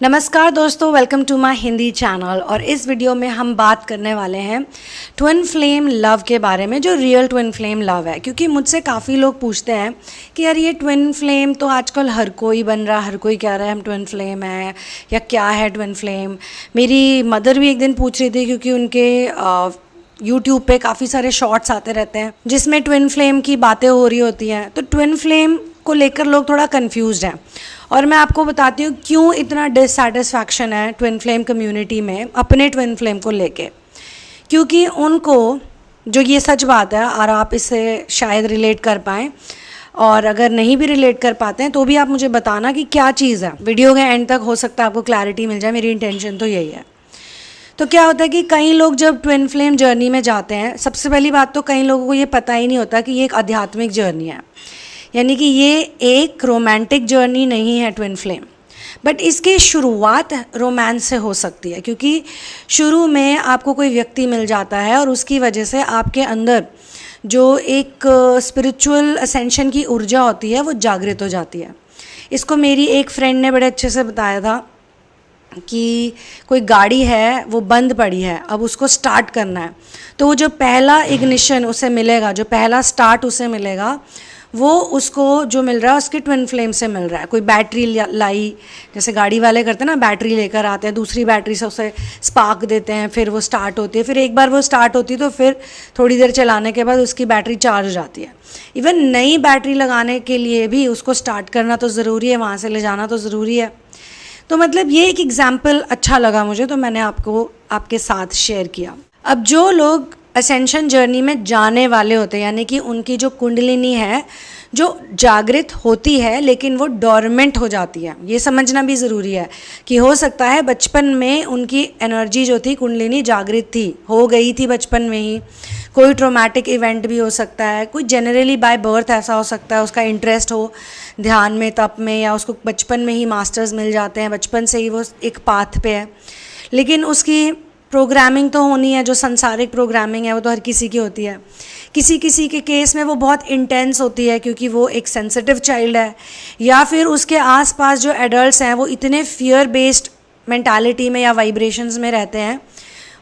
नमस्कार दोस्तों, welcome to my Hindi channel. और इस वीडियो में हम बात करने वाले हैं ट्विन फ्लेम लव के बारे में, जो रियल ट्विन फ्लेम लव है। क्योंकि मुझसे काफ़ी लोग पूछते हैं कि यार ये ट्विन फ्लेम तो आजकल हर कोई बन रहा, हर कोई कह रहा है हम ट्विन फ्लेम है, या क्या है ट्विन फ्लेम। मेरी मदर भी एक दिन पूछ रही थी, क्योंकि उनके यूट्यूब पे काफ़ी सारे शॉर्ट्स आते रहते हैं जिसमें ट्विन फ्लेम की बातें हो रही होती हैं। तो ट्विन फ्लेम को लेकर लोग थोड़ा कंफ्यूज्ड हैं, और मैं आपको बताती हूँ क्यों इतना डिससैटिस्फैक्शन है ट्विन फ्लेम कम्युनिटी में अपने ट्विन फ्लेम को लेके। क्योंकि उनको जो ये सच बात है, और आप इससे शायद रिलेट कर पाएँ, और अगर नहीं भी रिलेट कर पाते हैं तो भी आप मुझे बताना कि क्या चीज़ है। वीडियो के एंड तक हो सकता है आपको क्लैरिटी मिल जाए, मेरी इंटेंशन तो यही है। तो क्या होता है कि कई लोग जब ट्विन फ्लेम जर्नी में जाते हैं, सबसे पहली बात तो कई लोगों को ये पता ही नहीं होता कि ये एक आध्यात्मिक जर्नी है, यानी कि ये एक रोमांटिक जर्नी नहीं है ट्विन फ्लेम। बट इसकी शुरुआत रोमांस से हो सकती है, क्योंकि शुरू में आपको कोई व्यक्ति मिल जाता है और उसकी वजह से आपके अंदर जो एक स्पिरिचुअल असेंशन की ऊर्जा होती है वो जागृत हो जाती है। इसको मेरी एक फ्रेंड ने बड़े अच्छे से बताया था कि कोई गाड़ी है वो बंद पड़ी है, अब उसको स्टार्ट करना है, तो वो जो पहला इग्निशन उसे मिलेगा, जो पहला स्टार्ट उसे मिलेगा, वो उसको जो मिल रहा है उसके ट्विन फ्लेम से मिल रहा है। कोई बैटरी लाई, जैसे गाड़ी वाले करते हैं ना, बैटरी लेकर आते हैं, दूसरी बैटरी से उसे स्पार्क देते हैं, फिर वो स्टार्ट होती है। फिर एक बार वो स्टार्ट होती है तो फिर थोड़ी देर चलाने के बाद उसकी बैटरी चार्ज हो जाती है। इवन नई बैटरी लगाने के लिए भी उसको स्टार्ट करना तो ज़रूरी है, वहाँ से ले जाना तो ज़रूरी है। तो मतलब ये एक एग्जाम्पल अच्छा लगा मुझे, तो मैंने आपको आपके साथ शेयर किया। अब जो लोग असेंशन जर्नी में जाने वाले होते हैं, यानी कि उनकी जो कुंडलिनी है जो जागृत होती है लेकिन वो डोरमेंट हो जाती है, ये समझना भी ज़रूरी है कि हो सकता है बचपन में उनकी एनर्जी जो थी, कुंडलिनी जागृत थी, हो गई थी बचपन में ही। कोई ट्रॉमेटिक इवेंट भी हो सकता है, कोई जनरली बाय बर्थ ऐसा हो सकता है, उसका इंटरेस्ट हो ध्यान में, तप में, या उसको बचपन में ही मास्टर्स मिल जाते हैं, बचपन से ही वो एक पाथ पे है। लेकिन उसकी प्रोग्रामिंग तो होनी है, जो संसारिक प्रोग्रामिंग है वो तो हर किसी की होती है। किसी किसी के केस में वो बहुत इंटेंस होती है क्योंकि वो एक सेंसिटिव चाइल्ड है, या फिर उसके आसपास जो एडल्ट्स हैं वो इतने फियर बेस्ड मेंटालिटी में या वाइब्रेशंस में रहते हैं।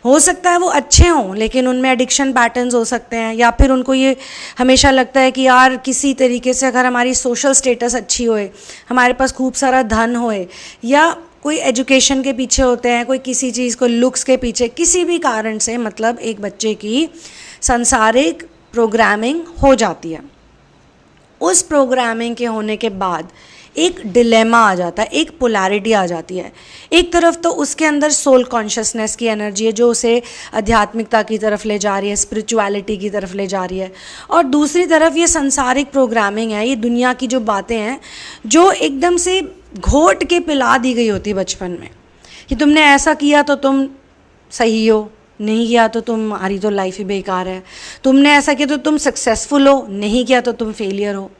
हो सकता है वो अच्छे हों लेकिन उनमें एडिक्शन पैटर्न्स हो सकते हैं, या फिर उनको ये हमेशा लगता है कि यार किसी तरीके से अगर हमारी सोशल स्टेटस अच्छी होए, हमारे पास खूब सारा धन होए, या कोई एजुकेशन के पीछे होते हैं, कोई किसी चीज़ को लुक्स के पीछे, किसी भी कारण से मतलब एक बच्चे की सांसारिक प्रोग्रामिंग हो जाती है। उस प्रोग्रामिंग के होने के बाद एक डिलेमा आ जाता है, एक पोलैरिटी आ जाती है। एक तरफ तो उसके अंदर सोल कॉन्शियसनेस की एनर्जी है जो उसे आध्यात्मिकता की तरफ ले जा रही है, स्पिरिचुअलिटी की तरफ ले जा रही है, और दूसरी तरफ ये सांसारिक प्रोग्रामिंग है, ये दुनिया की जो बातें हैं जो एकदम से घोट के पिला दी गई होती बचपन में कि तुमने ऐसा किया तो तुम सही हो, नहीं किया तो तुम्हारी तो लाइफ ही बेकार है, तुमने ऐसा किया तो तुम सक्सेसफुल हो, नहीं किया तो तुम फेलियर हो।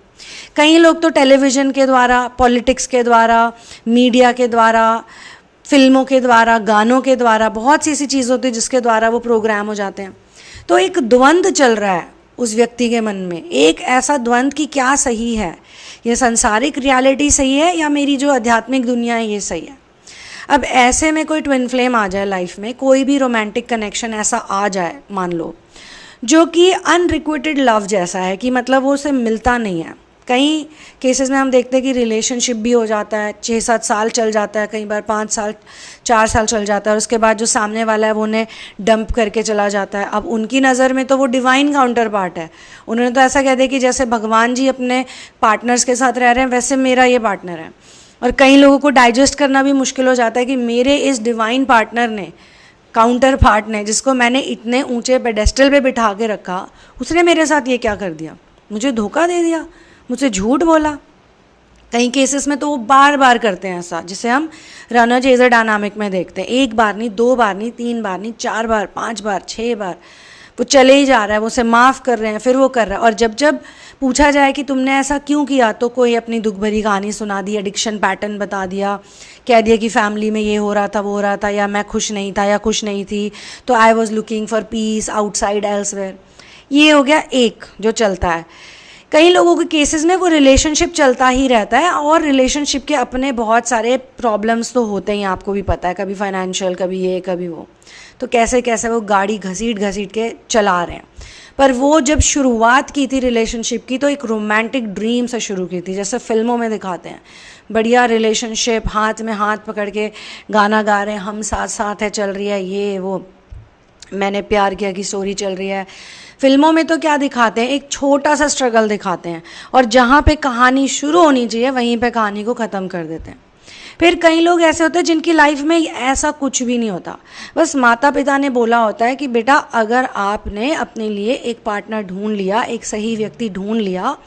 कई लोग तो टेलीविज़न के द्वारा, पॉलिटिक्स के द्वारा, मीडिया के द्वारा, फिल्मों के द्वारा, गानों के द्वारा, बहुत सी ऐसी चीज़ होती है जिसके द्वारा वो प्रोग्राम हो जाते हैं। तो एक द्वंद्व चल रहा है उस व्यक्ति के मन में, एक ऐसा द्वंद्व कि क्या सही है, ये सांसारिक रियलिटी सही है या मेरी जो आध्यात्मिक दुनिया है ये सही है। अब ऐसे में कोई ट्विन फ्लेम आ जाए लाइफ में, कोई भी रोमांटिक कनेक्शन ऐसा आ जाए मान लो, जो कि अनरिक्विटेड लव जैसा है, कि मतलब वो उसे मिलता नहीं है। कई केसेस में हम देखते हैं कि रिलेशनशिप भी हो जाता है, 6-7 साल चल जाता है, कई बार 5 साल 4 साल चल जाता है, और उसके बाद जो सामने वाला है वो उन्हें डंप करके चला जाता है। अब उनकी नज़र में तो वो डिवाइन काउंटर पार्ट है, उन्होंने तो ऐसा कह दिया कि जैसे भगवान जी अपने पार्टनर्स के साथ रह रहे हैं वैसे मेरा ये पार्टनर है। और कई लोगों को डाइजेस्ट करना भी मुश्किल हो जाता है कि मेरे इस डिवाइन पार्टनर ने, काउंटर पार्ट ने, जिसको मैंने इतने ऊंचे पेडेस्टल पे बिठा के रखा, उसने मेरे साथ ये क्या कर दिया, मुझे धोखा दे दिया, मुझसे झूठ बोला। कई केसेस में तो वो बार बार करते हैं ऐसा, जिसे हम रनर चेजर डायनामिक में देखते हैं। 1 बार नहीं, 2 बार नहीं, 3 बार नहीं, 4 बार, 5 बार, 6 बार वो चले ही जा रहा है, वो उसे माफ़ कर रहे हैं, फिर वो कर रहा है। और जब जब पूछा जाए कि तुमने ऐसा क्यों किया, तो कोई अपनी दुख भरी कहानी सुना दी, एडिक्शन पैटर्न बता दिया, कह दिया कि फैमिली में ये हो रहा था, वो हो रहा था, या मैं खुश नहीं था या खुश नहीं थी, तो I was looking for piece outside elsewhere. ये हो गया एक जो चलता है। कई लोगों के केसेस में वो रिलेशनशिप चलता ही रहता है और रिलेशनशिप के अपने बहुत सारे प्रॉब्लम्स तो होते ही, आपको भी पता है, कभी फाइनेंशियल, कभी ये कभी वो, तो कैसे कैसे वो गाड़ी घसीट घसीट के चला रहे हैं। पर वो जब शुरुआत की थी रिलेशनशिप की तो एक रोमांटिक ड्रीम से शुरू की थी, जैसे फिल्मों में दिखाते हैं, बढ़िया रिलेशनशिप, हाथ में हाथ पकड़ के गाना गा रहे हैं, हम साथ साथ है चल रही है, ये वो मैंने प्यार किया की स्टोरी चल रही है। फिल्मों में तो क्या दिखाते हैं, एक छोटा सा स्ट्रगल दिखाते हैं और जहाँ पे कहानी शुरू होनी चाहिए वहीं पे कहानी को ख़त्म कर देते हैं। फिर कई लोग ऐसे होते हैं जिनकी लाइफ में ऐसा कुछ भी नहीं होता, बस माता पिता ने बोला होता है कि बेटा अगर आपने अपने लिए एक पार्टनर ढूंढ लिया, एक सही व्यक्ति ढूंढ लिया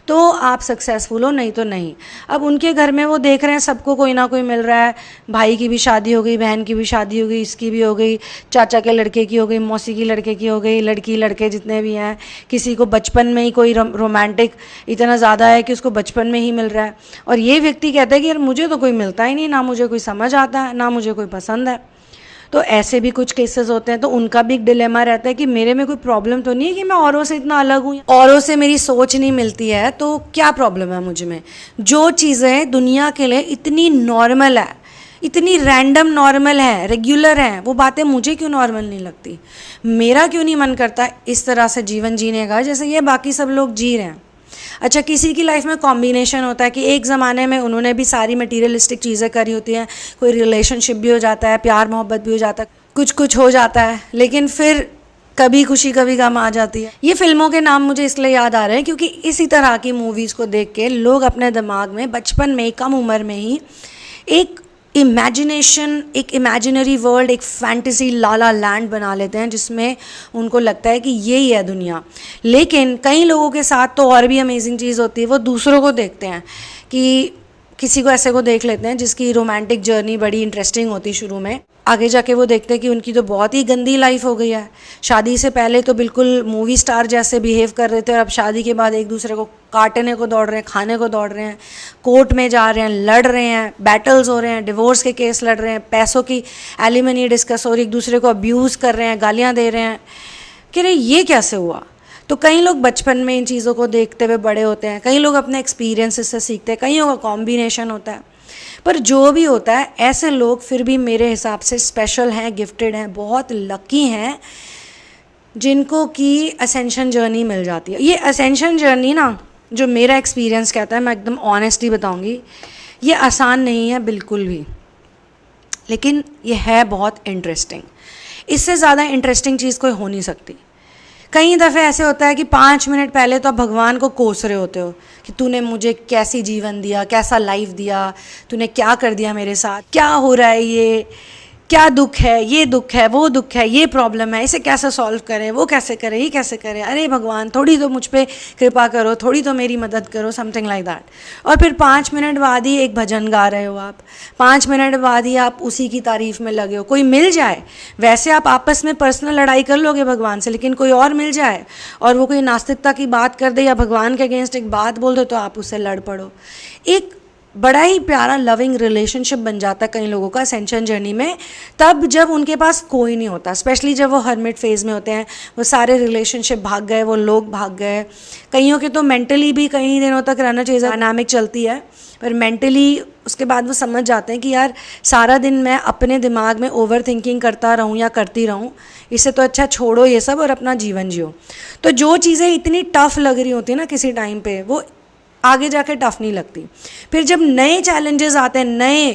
तो आप सक्सेसफुल हो, नहीं तो नहीं। अब उनके घर में वो देख रहे हैं सबको कोई ना कोई मिल रहा है, भाई की भी शादी हो गई, बहन की भी शादी हो गई, इसकी भी हो गई, चाचा के लड़के की हो गई, मौसी की लड़के की हो गई, लड़की लड़के जितने भी हैं, किसी को बचपन में ही कोई रोमांटिक इतना ज़्यादा है कि उसको बचपन में ही मिल रहा है। और ये व्यक्ति कहता है कि यार मुझे तो कोई मिलता ही नहीं, ना मुझे कोई समझ आता है, ना मुझे कोई पसंद है। तो ऐसे भी कुछ केसेस होते हैं, तो उनका भी एक डिलेमा रहता है कि मेरे में कोई प्रॉब्लम तो नहीं है कि मैं औरों से इतना अलग हूँ, औरों से मेरी सोच नहीं मिलती है, तो क्या प्रॉब्लम है मुझ में। जो चीज़ें दुनिया के लिए इतनी नॉर्मल है, इतनी रैंडम नॉर्मल है, रेगुलर हैं, वो बातें मुझे क्यों नॉर्मल नहीं लगती। मेरा क्यों नहीं मन करता इस तरह से जीवन जीने का जैसे ये बाकी सब लोग जी रहे हैं। अच्छा, किसी की लाइफ में कॉम्बिनेशन होता है कि एक ज़माने में उन्होंने भी सारी मटीरियलिस्टिक चीज़ें करी होती हैं, कोई रिलेशनशिप भी हो जाता है, प्यार मोहब्बत भी हो जाता है, कुछ कुछ हो जाता है, लेकिन फिर कभी खुशी कभी गम आ जाती है। ये फिल्मों के नाम मुझे इसलिए याद आ रहे हैं क्योंकि इसी तरह की मूवीज़ को देख के लोग अपने दिमाग में बचपन में, कम उम्र में ही एक इमेजिनेशन, एक इमेजिनरी वर्ल्ड, एक फैंटेसी लाला लैंड बना लेते हैं जिसमें उनको लगता है कि यही है दुनिया। लेकिन कई लोगों के साथ तो और भी अमेजिंग चीज़ होती है, वो दूसरों को देखते हैं कि किसी को ऐसे को देख लेते हैं जिसकी रोमांटिक जर्नी बड़ी इंटरेस्टिंग होती शुरू में, आगे जाके वो देखते हैं कि उनकी तो बहुत ही गंदी लाइफ हो गई है। शादी से पहले तो बिल्कुल मूवी स्टार जैसे बिहेव कर रहे थे और अब शादी के बाद एक दूसरे को काटने को दौड़ रहे हैं, खाने को दौड़ रहे हैं, कोर्ट में जा रहे हैं, लड़ रहे हैं, बैटल्स हो रहे हैं, डिवोर्स के केस लड़ रहे हैं, पैसों की एलिमनी डिस्कस हो रही, एक दूसरे को अब्यूज़ कर रहे हैं, गालियाँ दे रहे हैं कि अरे ये कैसे हुआ। तो कई लोग बचपन में इन चीज़ों को देखते हुए बड़े होते हैं, कई लोग अपने एक्सपीरियंसेस से सीखते हैं, कईयों का कॉम्बिनेशन होता है। पर जो भी होता है, ऐसे लोग फिर भी मेरे हिसाब से स्पेशल हैं, गिफ्टेड हैं, बहुत लकी हैं जिनको कि असेंशन जर्नी मिल जाती है। ये असेंशन जर्नी ना, जो मेरा एक्सपीरियंस कहता है, मैं एकदम ऑनेस्टली बताऊंगी, ये आसान नहीं है बिल्कुल भी, लेकिन ये है बहुत इंटरेस्टिंग। इससे ज़्यादा इंटरेस्टिंग चीज़ कोई हो नहीं सकती। कई दफ़े ऐसे होता है कि 5 मिनट पहले तो आप भगवान को कोस रहे होते हो कि तूने मुझे कैसी जीवन दिया, कैसा लाइफ दिया, तूने क्या कर दिया मेरे साथ, क्या हो रहा है, ये क्या दुख है, ये दुख है, वो दुख है, ये प्रॉब्लम है, इसे कैसे सॉल्व करें, वो कैसे करें, ये कैसे करें, अरे भगवान थोड़ी तो मुझ पे कृपा करो, थोड़ी तो मेरी मदद करो, समथिंग लाइक दैट। और फिर 5 मिनट बाद ही एक भजन गा रहे हो आप, 5 मिनट बाद ही आप उसी की तारीफ़ में लगे हो। कोई मिल जाए, वैसे आप आपस में पर्सनल लड़ाई कर लोगे भगवान से, लेकिन कोई और मिल जाए और वो कोई नास्तिकता की बात कर दे या भगवान के अगेंस्ट एक बात बोल दो तो आप उससे लड़ पड़ो। एक बड़ा ही प्यारा लविंग रिलेशनशिप बन जाता है कई लोगों का असेंशन जर्नी में, तब जब उनके पास कोई नहीं होता, स्पेशली जब वो हर्मिट फेज़ में होते हैं, वो सारे रिलेशनशिप भाग गए, वो लोग भाग गए। कईयों के तो मेंटली भी कई दिनों तक रहना चाहिए, डायनामिक चलती है, पर मेंटली उसके बाद वो समझ जाते हैं कि यार सारा दिन मैं अपने दिमाग में ओवर थिंकिंग करता रहूँ या करती रहूँ, इससे तो अच्छा छोड़ो ये सब और अपना जीवन जियो। तो जो चीज़ें इतनी टफ लग रही होती है ना किसी टाइम पे, वो आगे जाके टफ नहीं लगती। फिर जब नए चैलेंजेस आते हैं, नए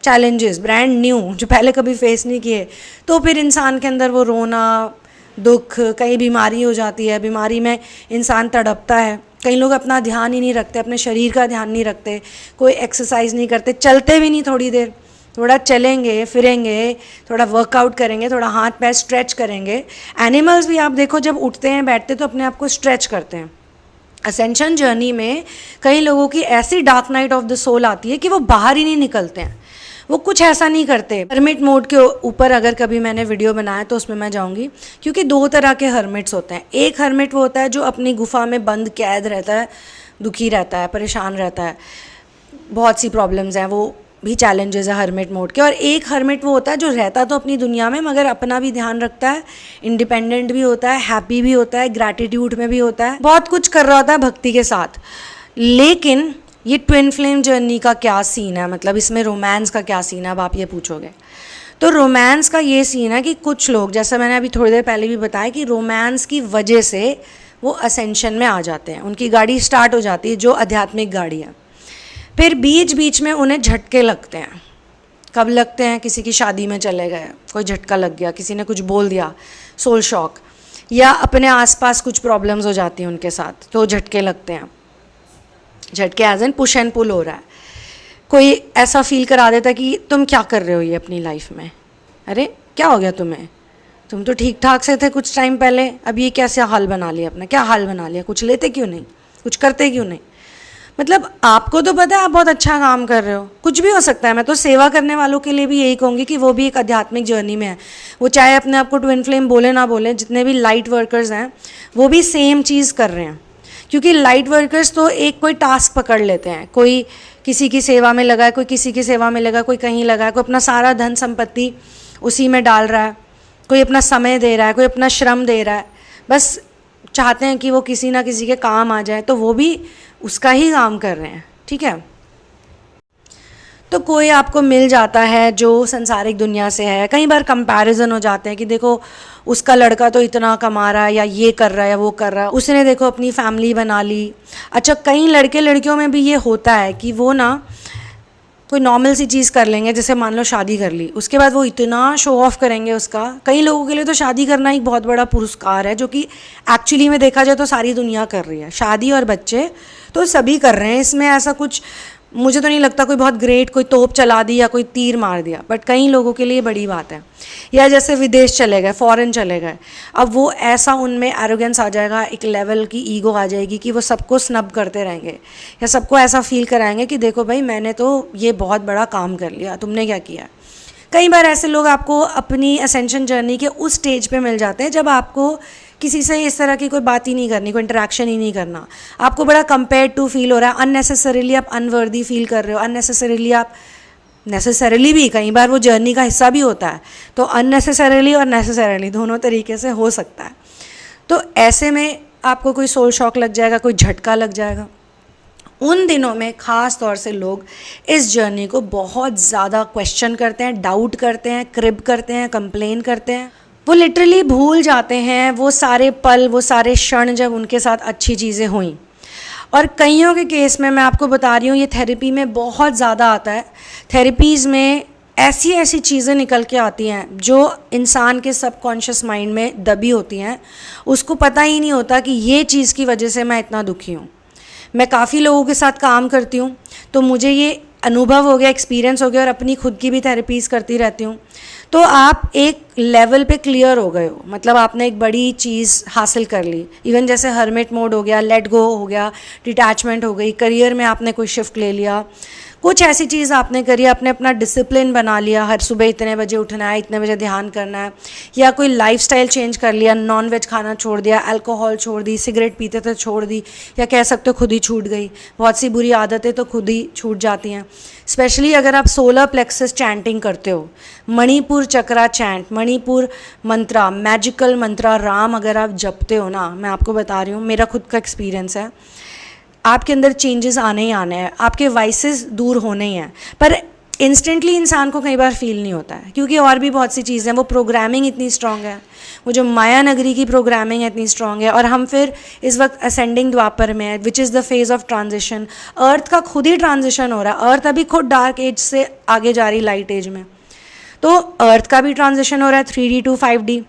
चैलेंजेस ब्रांड न्यू, जो पहले कभी फेस नहीं किए, तो फिर इंसान के अंदर वो रोना, दुख, कई बीमारी हो जाती है, बीमारी में इंसान तड़पता है। कई लोग अपना ध्यान ही नहीं रखते, अपने शरीर का ध्यान नहीं रखते, कोई एक्सरसाइज नहीं करते, चलते भी नहीं थोड़ी देर, थोड़ा चलेंगे फिरेंगे, थोड़ा वर्कआउट करेंगे, थोड़ा हाथ पैर स्ट्रेच करेंगे। एनिमल्स भी आप देखो जब उठते हैं बैठते तो अपने आप को स्ट्रेच करते हैं। असेंशन जर्नी में कई लोगों की ऐसी dark night of the soul आती है कि वो बाहर ही नहीं निकलते हैं, वो कुछ ऐसा नहीं करते। हर्मिट मोड के ऊपर अगर कभी मैंने वीडियो बनाया तो उसमें मैं जाऊंगी, क्योंकि 2 तरह के हर्मिट्स होते हैं। एक हर्मिट वो होता है जो अपनी गुफा में बंद कैद रहता है, दुखी रहता है, परेशान रहता है, बहुत सी प्रॉब्लम्स हैं, वो भी चैलेंजेस है हर्मिट मोड के। और एक हर्मिट वो होता है जो रहता तो अपनी दुनिया में मगर अपना भी ध्यान रखता है, इंडिपेंडेंट भी होता है, हैप्पी भी होता है, ग्रैटिट्यूड में भी होता है, बहुत कुछ कर रहा होता है भक्ति के साथ। लेकिन ये ट्विन फ्लेम जर्नी का क्या सीन है, मतलब इसमें रोमांस का क्या सीन है, अब आप ये पूछोगे। तो रोमांस का ये सीन है कि कुछ लोग, जैसा मैंने अभी थोड़ी देर पहले भी बताया, कि रोमांस की वजह से वो असेंशन में आ जाते हैं, उनकी गाड़ी स्टार्ट हो जाती है जो आध्यात्मिक गाड़ी है। फिर बीच बीच में उन्हें झटके लगते हैं। कब लगते हैं? किसी की शादी में चले गए, कोई झटका लग गया, किसी ने कुछ बोल दिया, सोल शॉक, या अपने आसपास कुछ प्रॉब्लम्स हो जाती हैं उनके साथ, तो झटके लगते हैं। झटके as an push and pull हो रहा है। कोई ऐसा फील करा देता है कि तुम क्या कर रहे हो ये अपनी लाइफ में, अरे क्या हो गया तुम्हें, तुम तो ठीक ठाक से थे कुछ टाइम पहले, अब ये कैसे हाल बना लिया अपना, क्या हाल बना लिया, कुछ लेते क्यों नहीं, कुछ करते क्यों नहीं। मतलब आपको तो पता है आप बहुत अच्छा काम कर रहे हो, कुछ भी हो सकता है। मैं तो सेवा करने वालों के लिए भी यही कहूँगी कि वो भी एक आध्यात्मिक जर्नी में है। वो चाहे अपने आप को ट्विन फ्लेम बोले ना बोले, जितने भी लाइट वर्कर्स हैं वो भी सेम चीज़ कर रहे हैं। क्योंकि लाइट वर्कर्स तो एक कोई टास्क पकड़ लेते हैं, कोई किसी की सेवा में लगा है, कोई किसी की सेवा में लगा, कोई कहीं लगा है, कोई अपना सारा धन संपत्ति उसी में डाल रहा है, कोई अपना समय दे रहा है, कोई अपना श्रम दे रहा है, बस चाहते हैं कि वो किसी ना किसी के काम आ जाए, तो वो भी उसका ही काम कर रहे हैं, ठीक है। तो कोई आपको मिल जाता है जो संसारिक दुनिया से है, कई बार कंपैरिजन हो जाते हैं कि देखो उसका लड़का तो इतना कमा रहा है, या ये कर रहा है, या वो कर रहा है, उसने देखो अपनी फैमिली बना ली। अच्छा, कई लड़के लड़कियों में भी ये होता है कि वो ना कोई नॉर्मल सी चीज़ कर लेंगे, जैसे मान लो शादी कर ली, उसके बाद वो इतना शो ऑफ करेंगे उसका। कई लोगों के लिए तो शादी करना एक बहुत बड़ा पुरस्कार है, जो कि एक्चुअली में देखा जाए तो सारी दुनिया कर रही है। शादी और बच्चे तो सभी कर रहे हैं, इसमें ऐसा कुछ मुझे तो नहीं लगता कोई बहुत ग्रेट कोई तोप चला दी या कोई तीर मार दिया, बट कई लोगों के लिए बड़ी बात है। या जैसे विदेश चले गए, फॉरेन चले गए, अब वो ऐसा उनमें एरोगेंस आ जाएगा, एक लेवल की ईगो आ जाएगी कि वो सबको स्नब करते रहेंगे, या सबको ऐसा फील कराएंगे कि देखो भाई मैंने तो ये बहुत बड़ा काम कर लिया, तुमने क्या किया। कई बार ऐसे लोग आपको अपनी असेंशन जर्नी के उस स्टेज पे मिल जाते हैं जब आपको किसी से इस तरह की कोई बात ही नहीं करनी, कोई इंटरेक्शन ही नहीं करना, आपको बड़ा कंपेयर्ड टू फील हो रहा है, अननेसेसरीली आप अनवर्दी फील कर रहे हो, अननेसेसरीली आप, नेसेसरीली भी कई बार वो जर्नी का हिस्सा भी होता है, तो अननेसेसरीली और नेसेसरीली दोनों तरीके से हो सकता है। तो ऐसे में आपको कोई सोल शॉक लग जाएगा, कोई झटका लग जाएगा। उन दिनों में ख़ास तौर से लोग इस जर्नी को बहुत ज़्यादा क्वेश्चन करते हैं, डाउट करते हैं, क्रिब करते हैं, कंप्लेन करते हैं। वो लिटरली भूल जाते हैं वो सारे पल, वो सारे क्षण जब उनके साथ अच्छी चीज़ें हुई। और कईयों के केस में मैं आपको बता रही हूँ, ये थेरेपी में बहुत ज़्यादा आता है। थेरेपीज़ में ऐसी ऐसी चीज़ें निकल के आती हैं जो इंसान के सबकॉन्शियस माइंड में दबी होती हैं, उसको पता ही नहीं होता कि ये चीज़ की वजह से मैं इतना दुखी हूँ। मैं काफ़ी लोगों के साथ काम करती हूँ, तो मुझे ये अनुभव हो गया, एक्सपीरियंस हो गया, और अपनी खुद की भी थेरेपीज़ करती रहती हूँ। तो आप एक लेवल पे क्लियर हो गए हो, मतलब आपने एक बड़ी चीज़ हासिल कर ली। इवन जैसे हर्मिट मोड हो गया, लेट गो हो गया, डिटैचमेंट हो गई, करियर में आपने कोई शिफ्ट ले लिया, कुछ ऐसी चीज़ आपने करी, आपने अपना डिसिप्लिन बना लिया, हर सुबह इतने बजे उठना है, इतने बजे ध्यान करना है, या कोई लाइफस्टाइल चेंज कर लिया, नॉन वेज खाना छोड़ दिया, अल्कोहल छोड़ दी, सिगरेट पीते थे छोड़ दी, या कह सकते हो खुद ही छूट गई। बहुत सी बुरी आदतें तो खुद ही छूट जाती हैं। स्पेशली अगर आप सोलर प्लेक्सस चैंटिंग करते हो, मणिपुर चक्रा चैंट, मणिपुर मंत्रा, मैजिकल मंत्रा राम अगर आप जपते हो ना, मैं आपको बता रही हूँ, मेरा खुद का एक्सपीरियंस है, आपके अंदर चेंजेस आने ही आने हैं, आपके वाइसेस दूर होने ही हैं। पर इंस्टेंटली इंसान को कई बार फील नहीं होता है, क्योंकि और भी बहुत सी चीज़ें हैं, वो प्रोग्रामिंग इतनी स्ट्रांग है, वो जो माया नगरी की प्रोग्रामिंग है इतनी स्ट्रांग है। और हम फिर इस वक्त असेंडिंग द्वापर में है, which is the phase of transition. Earth का खुद ही ट्रांजिशन हो रहा है, अर्थ अभी खुद डार्क एज से आगे जा रही लाइट एज में, तो अर्थ का भी ट्रांजिशन हो रहा है 3D टू 5D,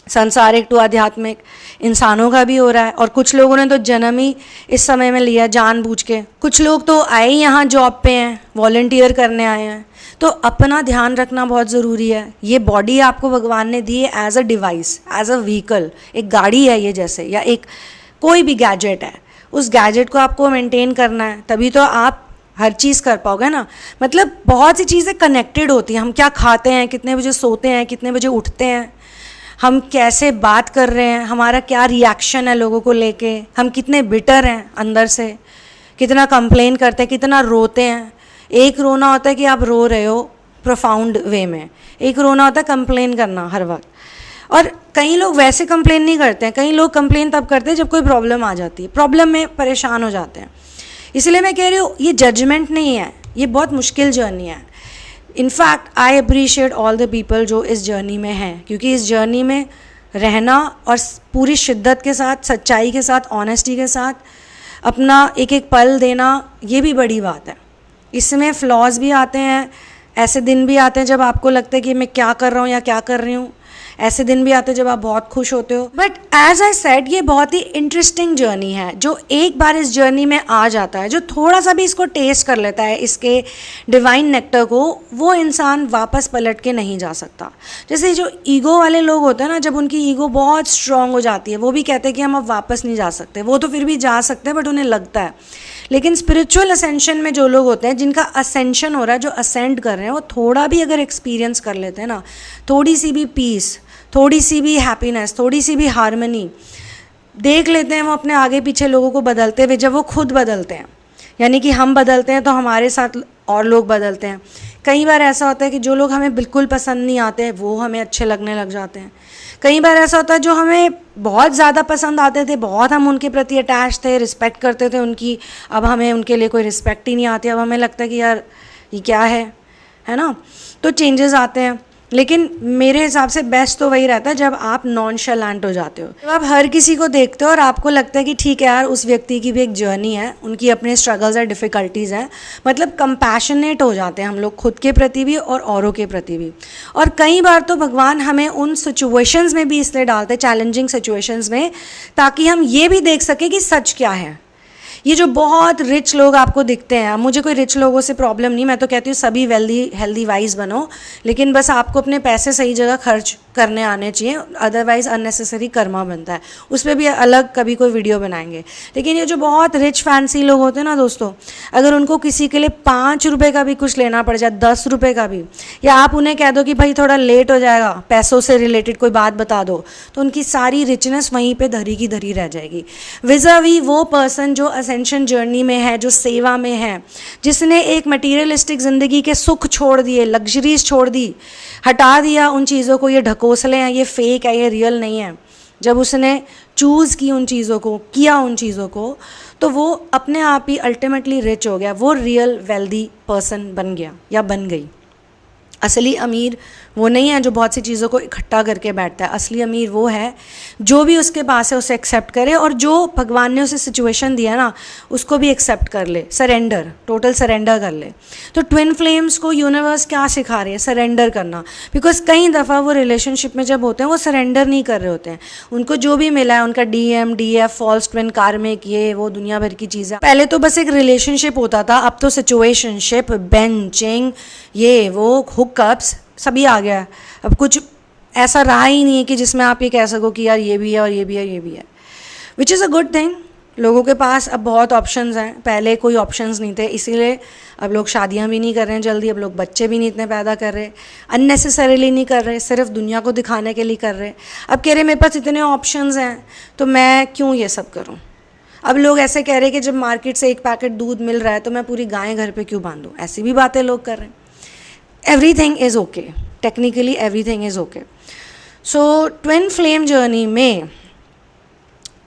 संसारिक टू आध्यात्मिक, इंसानों का भी हो रहा है। और कुछ लोगों ने तो जन्म ही इस समय में लिया जानबूझ के, कुछ लोग तो आए ही यहाँ जॉब पे हैं, वॉलंटियर करने आए हैं। तो अपना ध्यान रखना बहुत ज़रूरी है। ये बॉडी आपको भगवान ने दी है as a device, as a vehicle, एक गाड़ी है ये जैसे, या एक कोई भी गैजेट है, उस गैजेट को आपको मेंटेन करना है, तभी तो आप हर चीज़ कर पाओगे ना। मतलब बहुत सी चीज़ें कनेक्टेड होती हैं, हम क्या खाते हैं, कितने बजे सोते हैं, कितने बजे उठते हैं, हम कैसे बात कर रहे हैं, हमारा क्या रिएक्शन है लोगों को लेके, हम कितने बिटर हैं अंदर से, कितना कंप्लेन करते हैं, कितना रोते हैं, एक रोना होता है कि आप रो रहे हो प्रोफाउंड वे में, एक रोना होता है कंप्लेन करना हर वक्त। और कई लोग वैसे कंप्लेन नहीं करते हैं, कई लोग कंप्लेन तब करते हैं जब कोई प्रॉब्लम आ जाती है, प्रॉब्लम में परेशान हो जाते हैं। इसलिए मैं कह रही हूँ ये जजमेंट नहीं है, ये बहुत मुश्किल जर्नी है। In fact I appreciate all the people जो इस जर्नी में हैं, क्योंकि इस जर्नी में रहना और पूरी शिद्दत के साथ, सच्चाई के साथ, ऑनेस्टी के साथ अपना एक एक पल देना, ये भी बड़ी बात है। इसमें फ्लॉज भी आते हैं, ऐसे दिन भी आते हैं जब आपको लगता है कि मैं क्या कर रहा हूँ या क्या कर रही हूँ, ऐसे दिन भी आते हैं जब आप बहुत खुश होते हो। बट एज आई सेड, ये बहुत ही इंटरेस्टिंग जर्नी है। जो एक बार इस जर्नी में आ जाता है, जो थोड़ा सा भी इसको टेस्ट कर लेता है, इसके डिवाइन नेक्टर को, वो इंसान वापस पलट के नहीं जा सकता। जैसे जो ईगो वाले लोग होते हैं ना, जब उनकी ईगो बहुत स्ट्रांग हो जाती है, वो भी कहते हैं कि हम अब वापस नहीं जा सकते। वो तो फिर भी जा सकते हैं, बट उन्हें लगता है। लेकिन स्पिरिचुअल असेंशन में जो लोग होते हैं, जिनका असेंशन हो रहा है, जो असेंड कर रहे हैं, वो थोड़ा भी अगर एक्सपीरियंस कर लेते हैं ना, थोड़ी सी भी पीस, थोड़ी सी भी हैप्पीनेस, थोड़ी सी भी हार्मनी देख लेते हैं, वो अपने आगे पीछे लोगों को बदलते हुए, जब वो खुद बदलते हैं, यानी कि हम बदलते हैं तो हमारे साथ और लोग बदलते हैं। कई बार ऐसा होता है कि जो लोग हमें बिल्कुल पसंद नहीं आते वो हमें अच्छे लगने लग जाते हैं। कई बार ऐसा होता है जो हमें बहुत ज़्यादा पसंद आते थे, बहुत हम उनके प्रति अटैच थे, रिस्पेक्ट करते थे उनकी, अब हमें उनके लिए कोई रिस्पेक्ट ही नहीं आती। अब हमें लगता है कि यार ये क्या है ना। तो चेंजेस आते हैं, लेकिन मेरे हिसाब से बेस्ट तो वही रहता है जब आप नॉनशलेंट हो जाते हो, जब आप हर किसी को देखते हो और आपको लगता है कि ठीक है यार, उस व्यक्ति की भी एक जर्नी है, उनकी अपने स्ट्रगल्स और डिफ़िकल्टीज़ हैं। मतलब कंपैशनेट हो जाते हैं हम लोग खुद के प्रति भी और औरों के प्रति भी। और कई बार तो भगवान हमें उन सिचुएशंस में भी इसलिए डालते हैं, चैलेंजिंग सिचुएशंस में, ताकि हम ये भी देख सकें कि सच क्या है। ये जो बहुत रिच लोग आपको दिखते हैं, मुझे कोई रिच लोगों से प्रॉब्लम नहीं, मैं तो कहती हूँ सभी वेल्दी हेल्दी वाइज बनो, लेकिन बस आपको अपने पैसे सही जगह खर्च करने आने चाहिए, अदरवाइज़ अननेसेसरी कर्मा बनता है। उस पर भी अलग कभी कोई वीडियो बनाएंगे। लेकिन ये जो बहुत रिच फैंसी लोग होते हैं ना दोस्तों, अगर उनको किसी के लिए 5 रुपये का भी कुछ लेना पड़ जाए, 10 रुपये का भी, या आप उन्हें कह दो कि भाई थोड़ा लेट हो जाएगा, पैसों से रिलेटेड कोई बात बता दो, तो उनकी सारी रिचनेस वहीं पर धरी की धरी रह जाएगी। विज़ावी वो पर्सन जो असेंशन जर्नी में है, जो सेवा में है, जिसने एक मटीरियलिस्टिक ज़िंदगी के सुख छोड़ दिए, लग्जरीज छोड़ दी, हटा दिया उन चीज़ों को, ये ढकोसले हैं, ये फेक है, ये रियल नहीं है। जब उसने चूज़ की उन चीज़ों को, किया उन चीज़ों को, तो वो अपने आप ही अल्टीमेटली रिच हो गया, वो रियल वेल्दी पर्सन बन गया या बन गई। असली अमीर वो नहीं है जो बहुत सी चीज़ों को इकट्ठा करके बैठता है। असली अमीर वो है जो भी उसके पास है उसे एक्सेप्ट करे, और जो भगवान ने उसे सिचुएशन दिया ना उसको भी एक्सेप्ट कर ले, सरेंडर, टोटल सरेंडर कर ले। तो ट्विन फ्लेम्स को यूनिवर्स क्या सिखा रही है? सरेंडर करना। बिकॉज कई दफ़ा वो रिलेशनशिप में जब होते हैं वो सरेंडर नहीं कर रहे होते हैं। उनको जो भी मिला है, उनका DM, DF, फॉल्स ट्विन, कार्मिक, ये वो दुनिया भर की चीज़ें। पहले तो बस एक रिलेशनशिप होता था, अब तो सिचुएशनशिप, बेंचिंग, ये वो, हुकअप्स सभी आ गया है। अब कुछ ऐसा रहा ही नहीं है कि जिसमें आप ये कह सको कि यार ये भी है और ये भी है, ये भी है, which is a good thing. लोगों के पास अब बहुत ऑप्शंस हैं, पहले कोई ऑप्शंस नहीं थे, इसीलिए अब लोग शादियां भी नहीं कर रहे हैं जल्दी, अब लोग बच्चे भी नहीं इतने पैदा कर रहे, अननेसेसरीली नहीं कर रहे, सिर्फ दुनिया को दिखाने के लिए कर रहे। अब कह रहे मेरे पास इतने ऑप्शंस हैं तो मैं क्यों ये सब करूँ। अब लोग ऐसे कह रहे कि जब मार्केट से एक पैकेट दूध मिल रहा है तो मैं पूरी गाय घर पे क्यों बांधूँ, ऐसी भी बातें लोग कर रहे हैं। Everything is okay, technically everything is okay. So twin flame journey में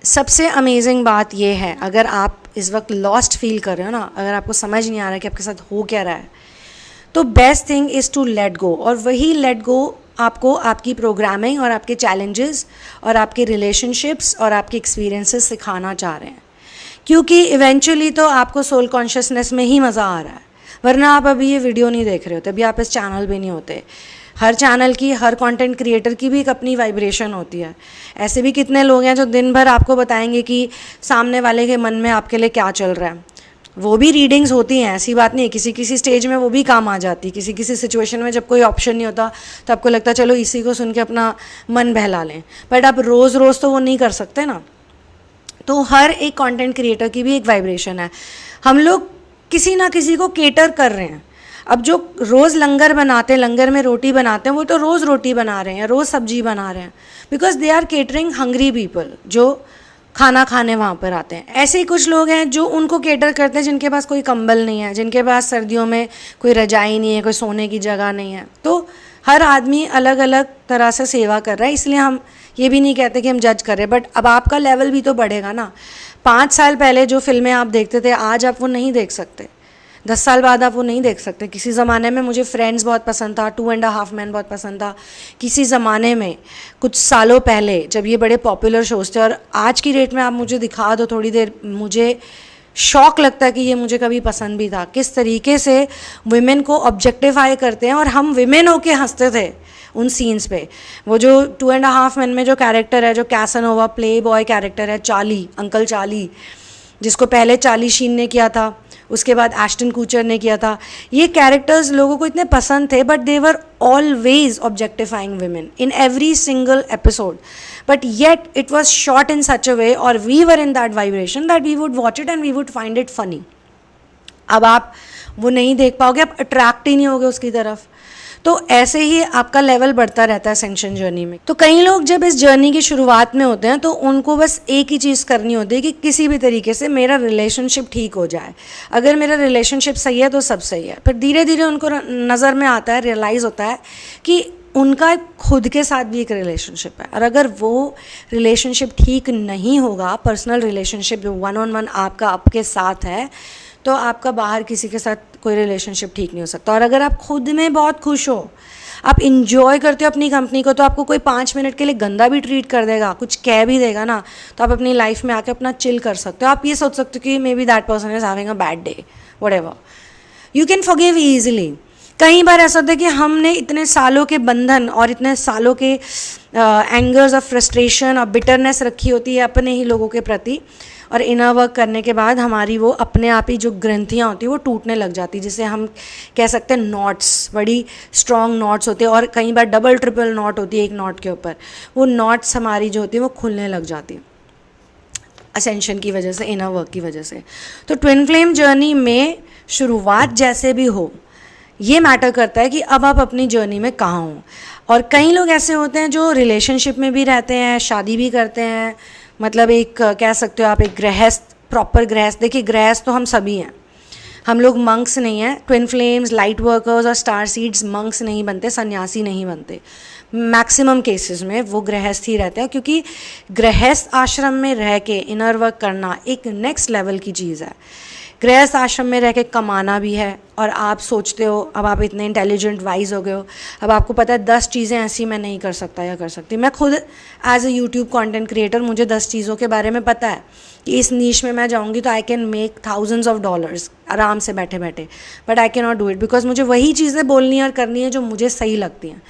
सबसे अमेजिंग बात ये है, अगर आप इस वक्त लॉस्ट फील कर रहे हो ना, अगर आपको समझ नहीं आ रहा है कि आपके साथ हो क्या रहा है, तो best thing is to let go. और वही लेट गो आपको आपकी प्रोग्रामिंग और आपके चैलेंजेस और आपके रिलेशनशिप्स और आपके एक्सपीरियंसेस सिखाना चाह रहे हैं, क्योंकि इवेंचुअली तो आपको सोल कॉन्शियसनेस में ही मज़ा आ रहा है, वरना आप अभी ये वीडियो नहीं देख रहे होते, अभी आप इस चैनल पे नहीं होते। हर चैनल की, हर कंटेंट क्रिएटर की भी एक अपनी वाइब्रेशन होती है। ऐसे भी कितने लोग हैं जो दिन भर आपको बताएंगे कि सामने वाले के मन में आपके लिए क्या चल रहा है। वो भी रीडिंग्स होती हैं, ऐसी बात नहीं है, किसी किसी स्टेज में वो भी काम आ जाती है। किसी किसी सिचुएशन में जब कोई ऑप्शन नहीं होता तो आपको लगता है चलो इसी को सुन के अपना मन बहला लें, बट आप रोज़ रोज़ तो वो नहीं कर सकते ना। तो हर एक कंटेंट क्रिएटर की भी एक वाइब्रेशन है। हम लोग किसी ना किसी को केटर कर रहे हैं। अब जो रोज़ लंगर बनाते हैं, लंगर में रोटी बनाते हैं, वो तो रोज़ रोटी बना रहे हैं, रोज़ सब्जी बना रहे हैं, because they are catering hungry people जो खाना खाने वहाँ पर आते हैं। ऐसे ही कुछ लोग हैं जो उनको केटर करते हैं जिनके पास कोई कंबल नहीं है, जिनके पास सर्दियों में कोई रजाई नहीं है, कोई सोने की जगह नहीं है। तो हर आदमी अलग अलग तरह से सेवा कर रहा है, इसलिए हम ये भी नहीं कहते कि हम जज कर रहे हैं। बट अब आपका लेवल भी तो बढ़ेगा ना। 5 साल पहले जो फिल्में आप देखते थे आज आप वो नहीं देख सकते, 10 साल बाद आप वो नहीं देख सकते। किसी ज़माने में मुझे फ्रेंड्स बहुत पसंद था, 2.5 मैन बहुत पसंद था किसी ज़माने में, कुछ सालों पहले जब ये बड़े पॉपुलर शोज़ थे। और आज की डेट में आप मुझे दिखा दो थोड़ी देर, मुझे शौक लगता है कि ये मुझे कभी पसंद भी था। किस तरीके से वुमेन को ऑब्जेक्टिफाई करते हैं और हम विमेन होके हंसते थे उन सीन्स पे। वो जो 2.5 मैन में जो कैरेक्टर है, जो कैसनोवा प्ले बॉय कैरेक्टर है, चार्ली, अंकल चार्ली, जिसको पहले चार्ली शीन ने किया था, उसके बाद एश्टन कूचर ने किया था। ये कैरेक्टर्स लोगों को इतने पसंद थे, but they were always objectifying women in every single episode, but yet it was shot in such a way और we were in that vibration that we would watch it and we would find it funny. अब आप वो नहीं देख पाओगे, आप attract ही नहीं होगे उसकी तरफ। तो ऐसे ही आपका लेवल बढ़ता रहता है असेंशन जर्नी में। तो कई लोग जब इस जर्नी की शुरुआत में होते हैं तो उनको बस एक ही चीज़ करनी होती है कि किसी भी तरीके से मेरा रिलेशनशिप ठीक हो जाए। अगर मेरा रिलेशनशिप सही है तो सब सही है। फिर धीरे धीरे उनको नज़र में आता है, रियलाइज़ होता है कि उनका खुद के साथ भी एक रिलेशनशिप है। और अगर वो रिलेशनशिप ठीक नहीं होगा, पर्सनल रिलेशनशिप जो 1-on-1 आपका आपके साथ है, तो आपका बाहर किसी के साथ कोई रिलेशनशिप ठीक नहीं हो सकता। और अगर आप खुद में बहुत खुश हो, आप इंजॉय करते हो अपनी कंपनी को, तो आपको कोई 5 मिनट के लिए गंदा भी ट्रीट कर देगा, कुछ कह भी देगा ना, तो आप अपनी लाइफ में आके अपना चिल कर सकते हो। आप ये सोच सकते हो कि may be that person is having a bad day, whatever, you can forgive easily. कई बार ऐसा होता है कि हमने इतने सालों के बंधन और इतने सालों के एंगर्स और फ्रस्ट्रेशन और बिटरनेस रखी होती है अपने ही लोगों के प्रति, और इनर वर्क करने के बाद हमारी वो अपने आप ही जो ग्रंथियाँ होती हैं वो टूटने लग जाती, जिसे हम कह सकते हैं नॉट्स, बड़ी स्ट्रॉन्ग नॉट्स होते हैं और कई बार डबल ट्रिपल नॉट होती है एक नॉट के ऊपर। वो नॉट्स हमारी जो होती है वो खुलने लग जाती है असेंशन की वजह से, इनर वर्क की वजह से। तो ट्विन फ्लेम जर्नी में शुरुआत जैसे भी हो, ये मैटर करता है कि अब आप अपनी जर्नी में कहाँ हो। और कई लोग ऐसे होते हैं जो रिलेशनशिप में भी रहते हैं, शादी भी करते हैं, मतलब एक कह सकते हो आप एक गृहस्थ, प्रॉपर गृहस्थ। देखिए गृहस्थ तो हम सभी हैं, हम लोग मंक्स नहीं हैं। ट्विन फ्लेम्स, लाइट वर्कर्स और स्टार सीड्स मंक्स नहीं बनते, सन्यासी नहीं बनते। मैक्सिमम केसेस में वो गृहस्थ ही रहते हैं, क्योंकि गृहस्थ आश्रम में रह के इनर वर्क करना एक नेक्स्ट लेवल की चीज़ है। गृहस्थ आश्रम में रह के कमाना भी है, और आप सोचते हो, अब आप इतने इंटेलिजेंट वाइज हो गए हो, अब आपको पता है 10 चीज़ें ऐसी मैं नहीं कर सकता या कर सकती। मैं खुद as a YouTube content creator, मुझे 10 चीज़ों के बारे में पता है कि इस नीश में मैं जाऊंगी तो I can make thousands of dollars आराम से बैठे बैठे, but I can not do it because मुझे वही चीज़ें बोलनी है और करनी है जो मुझे सही लगती हैं।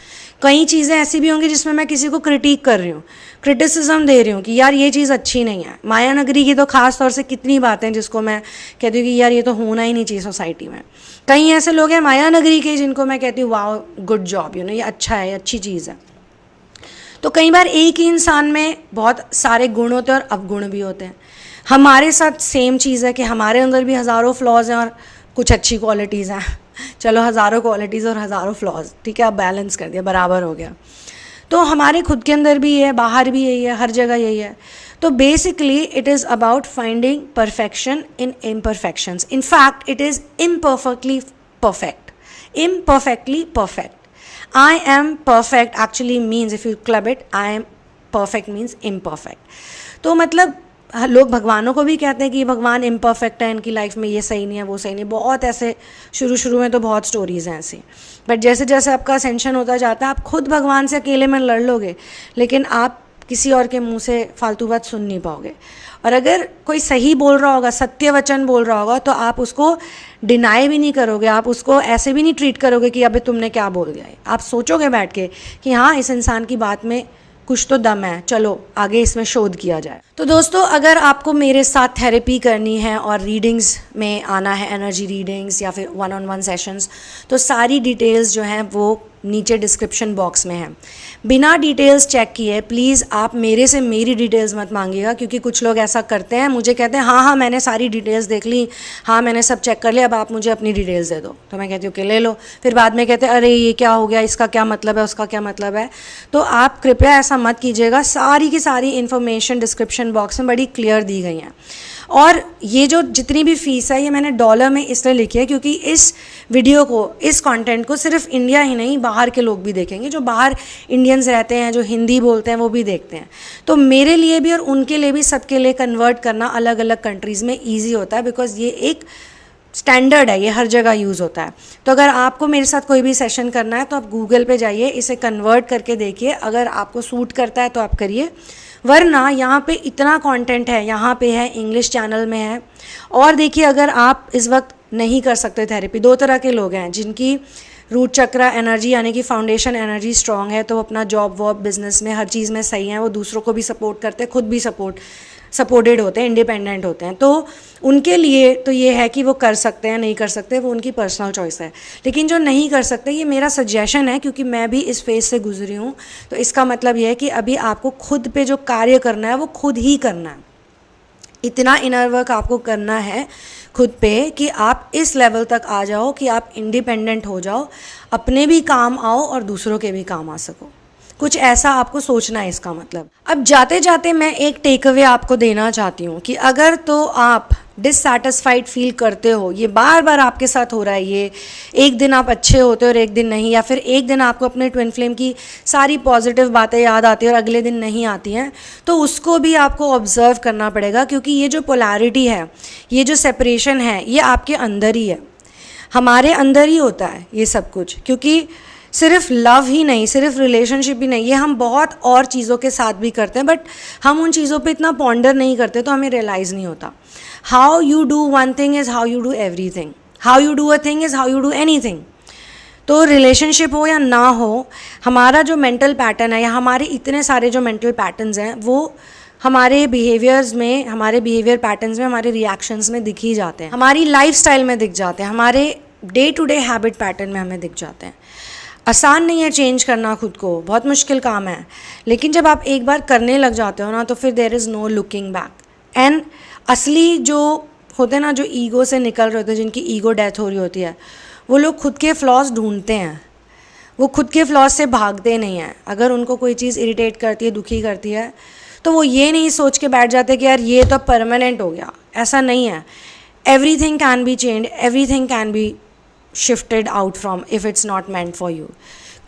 कई चीज़ें ऐसी भी होंगी जिसमें मैं किसी को क्रिटिक कर रही हूँ, क्रिटिसिज्म दे रही हूँ कि यार ये चीज़ अच्छी नहीं है। माया नगरी की तो खास तौर से कितनी बातें जिसको मैं कहती हूँ कि यार ये तो होना ही नहीं चाहिए सोसाइटी में। कई ऐसे लोग हैं माया नगरी के जिनको मैं कहती हूँ wow good job, you know ये अच्छा है, अच्छी चीज़ है। तो कई बार एक ही इंसान में बहुत सारे गुण होते हैं और अवगुण भी होते हैं। हमारे साथ सेम चीज़ है कि हमारे अंदर भी हज़ारों फ्लॉज हैं और कुछ अच्छी क्वालिटीज़ हैं। चलो हज़ारों क्वालिटीज़ और हज़ारों फ्लॉज, ठीक है, अब बैलेंस कर दिया, बराबर हो गया। तो हमारे खुद के अंदर भी है, बाहर भी यही है, हर जगह यही है। तो basically it is about finding perfection in imperfections. In fact it is imperfectly perfect, imperfectly perfect. I am perfect actually means, if you club it, I am perfect means imperfect. तो मतलब लोग भगवानों को भी कहते हैं कि भगवान इम्परफेक्ट है, इनकी लाइफ में ये सही नहीं है, वो सही नहीं। बहुत ऐसे शुरू में तो बहुत स्टोरीज़ हैं ऐसी, बट जैसे जैसे आपका असेंशन होता जाता है आप खुद भगवान से अकेले में लड़ लोगे, लेकिन आप किसी और के मुंह से फालतू बात सुन नहीं पाओगे। और अगर कोई सही बोल रहा होगा, सत्य वचन बोल रहा होगा, तो आप उसको डिनाई भी नहीं करोगे, आप उसको ऐसे भी नहीं ट्रीट करोगे कि अबे तुमने क्या बोल दिया है। आप सोचोगे बैठ के कि हाँ इस इंसान की बात में कुछ तो दम है, चलो आगे इसमें शोध किया जाए। तो दोस्तों अगर आपको मेरे साथ थेरेपी करनी है और रीडिंग्स में आना है, एनर्जी रीडिंग्स या फिर 1-on-1 सेशंस, तो सारी डिटेल्स जो हैं वो नीचे डिस्क्रिप्शन बॉक्स में है। बिना डिटेल्स चेक किए प्लीज़ आप मेरे से मेरी डिटेल्स मत मांगिएगा, क्योंकि कुछ लोग ऐसा करते हैं, मुझे कहते हैं हाँ हाँ मैंने सारी डिटेल्स देख ली, हाँ मैंने सब चेक कर लिया, अब आप मुझे अपनी डिटेल्स दे दो। तो मैं कहती हूँ कि ले लो। फिर बाद में कहते हैं अरे ये क्या हो गया, इसका क्या मतलब है, उसका क्या मतलब है। तो आप कृपया ऐसा मत कीजिएगा। सारी की सारी इन्फॉर्मेशन डिस्क्रिप्शन बॉक्स में बड़ी क्लियर दी गई हैं। और ये जो जितनी भी फ़ीस है ये मैंने डॉलर में इसलिए लिखी है क्योंकि इस वीडियो को, इस कंटेंट को सिर्फ इंडिया ही नहीं बाहर के लोग भी देखेंगे, जो बाहर इंडियंस रहते हैं, जो हिंदी बोलते हैं वो भी देखते हैं। तो मेरे लिए भी और उनके लिए भी, सबके लिए कन्वर्ट करना अलग अलग कंट्रीज़ में ईजी होता है, बिकॉज ये एक स्टैंडर्ड है, ये हर जगह यूज़ होता है। तो अगर आपको मेरे साथ कोई भी सेशन करना है तो आप गूगल पे जाइए, इसे कन्वर्ट करके देखिए, अगर आपको सूट करता है तो आप करिए, वरना यहाँ पे इतना कंटेंट है, यहाँ पे है, इंग्लिश चैनल में है। और देखिए अगर आप इस वक्त नहीं कर सकते थेरेपी, दो तरह के लोग हैं, जिनकी रूट चक्र एनर्जी यानी कि फाउंडेशन एनर्जी स्ट्रांग है, तो वो अपना जॉब वॉब बिजनेस में हर चीज़ में सही है, वो दूसरों को भी सपोर्ट करते हैं, खुद भी सपोर्टेड होते हैं, इंडिपेंडेंट होते हैं। तो उनके लिए तो ये है कि वो कर सकते हैं, नहीं कर सकते, वो उनकी पर्सनल चॉइस है। लेकिन जो नहीं कर सकते, ये मेरा सजेशन है, क्योंकि मैं भी इस फेज से गुजरी हूँ। तो इसका मतलब ये है कि अभी आपको खुद पे जो कार्य करना है वो खुद ही करना है। इतना इनर वर्क आपको करना है खुद पे कि आप इस लेवल तक आ जाओ कि आप इंडिपेंडेंट हो जाओ, अपने भी काम आओ और दूसरों के भी काम आ सको। कुछ ऐसा आपको सोचना है इसका मतलब। अब जाते जाते मैं एक टेक अवे आपको देना चाहती हूँ कि अगर तो आप डिससैटिस्फाइड फील करते हो, ये बार बार आपके साथ हो रहा है, ये एक दिन आप अच्छे होते हो और एक दिन नहीं, या फिर एक दिन आपको अपने ट्विन फ्लेम की सारी पॉजिटिव बातें याद आती हैं और अगले दिन नहीं आती हैं, तो उसको भी आपको ऑब्जर्व करना पड़ेगा, क्योंकि ये जो पोलैरिटी है, ये जो सेपरेशन है, ये आपके अंदर ही है, हमारे अंदर ही होता है ये सब कुछ। क्योंकि सिर्फ लव ही नहीं, सिर्फ रिलेशनशिप ही नहीं, ये हम बहुत और चीज़ों के साथ भी करते हैं, बट हम उन चीज़ों पे इतना पॉन्डर नहीं करते, तो हमें रियलाइज़ नहीं होता। How you do one thing is how you do every thing, how you do a thing is how you do any thing. तो रिलेशनशिप हो या ना हो, हमारा जो मेंटल पैटर्न है, या हमारे इतने सारे जो मेंटल पैटर्न्स हैं, वो हमारे बिहेवियर्स में, हमारे बिहेवियर पैटर्न्स में, हमारे रिएक्शंस में दिख ही जाते हैं, हमारी लाइफस्टाइल में दिख जाते हैं, हमारे day to day habit pattern में हमें दिख जाते हैं। आसान नहीं है चेंज करना खुद को, बहुत मुश्किल काम है, लेकिन जब आप एक बार करने लग जाते हो ना, तो फिर there is no looking back. And असली जो होते हैं ना, जो ईगो से निकल रहे होते हैं, जिनकी ईगो डेथ हो रही होती है, वो लोग खुद के फ्लॉज ढूंढते हैं, वो खुद के फ्लॉज से भागते नहीं हैं। अगर उनको कोई चीज़ इरिटेट करती है, दुखी करती है, तो वो ये नहीं सोच के बैठ जाते कि यार ये तो परमानेंट हो गया। ऐसा नहीं है। Everything can be change, everything can be shifted out from if it's not meant for you.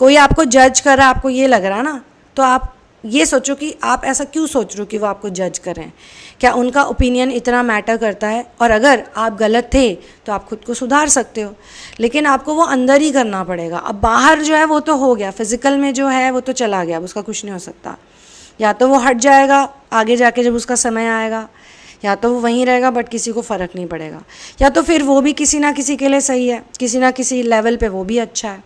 कोई आपको जज कर रहा है, आपको ये लग रहा है ना, तो आप ये सोचो कि आप ऐसा क्यों सोच रहे हो कि वो आपको जज करें। क्या उनका ओपिनियन इतना मैटर करता है? और अगर आप गलत थे तो आप खुद को सुधार सकते हो, लेकिन आपको वो अंदर ही करना पड़ेगा। अब बाहर जो है वो तो हो गया, फिजिकल में जो है वो तो चला गया, अब उसका कुछ नहीं हो सकता। या तो वो हट जाएगा आगे जाके जब उसका समय आएगा, या तो वो वहीं रहेगा बट किसी को फ़र्क नहीं पड़ेगा, या तो फिर वो भी किसी ना किसी के लिए सही है, किसी ना किसी लेवल पे वो भी अच्छा है।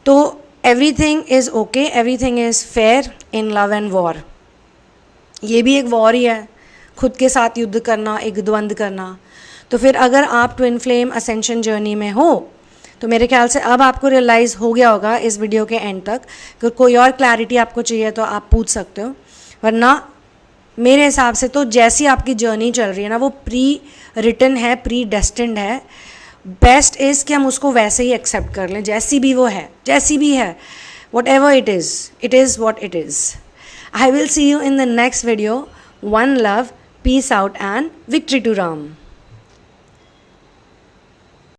तो everything is okay, everything is fair in love and war. ये भी एक वॉर ही है, खुद के साथ युद्ध करना, एक द्वंद्व करना। तो फिर अगर आप ट्विन फ्लेम असेंशन जर्नी में हो, तो मेरे ख्याल से अब आपको रियलाइज़ हो गया होगा इस वीडियो के एंड तक। अगर कोई और क्लैरिटी आपको चाहिए तो आप पूछ सकते हो, वरना मेरे हिसाब से तो जैसी आपकी जर्नी चल रही है ना, वो प्री रिटन है, प्री डेस्टिन्ड है। बेस्ट इज़ कि हम उसको वैसे ही एक्सेप्ट कर लें, जैसी भी वो है, जैसी भी है, whatever it is what it is. I will see you in the next video. One love, peace out and victory to Ram.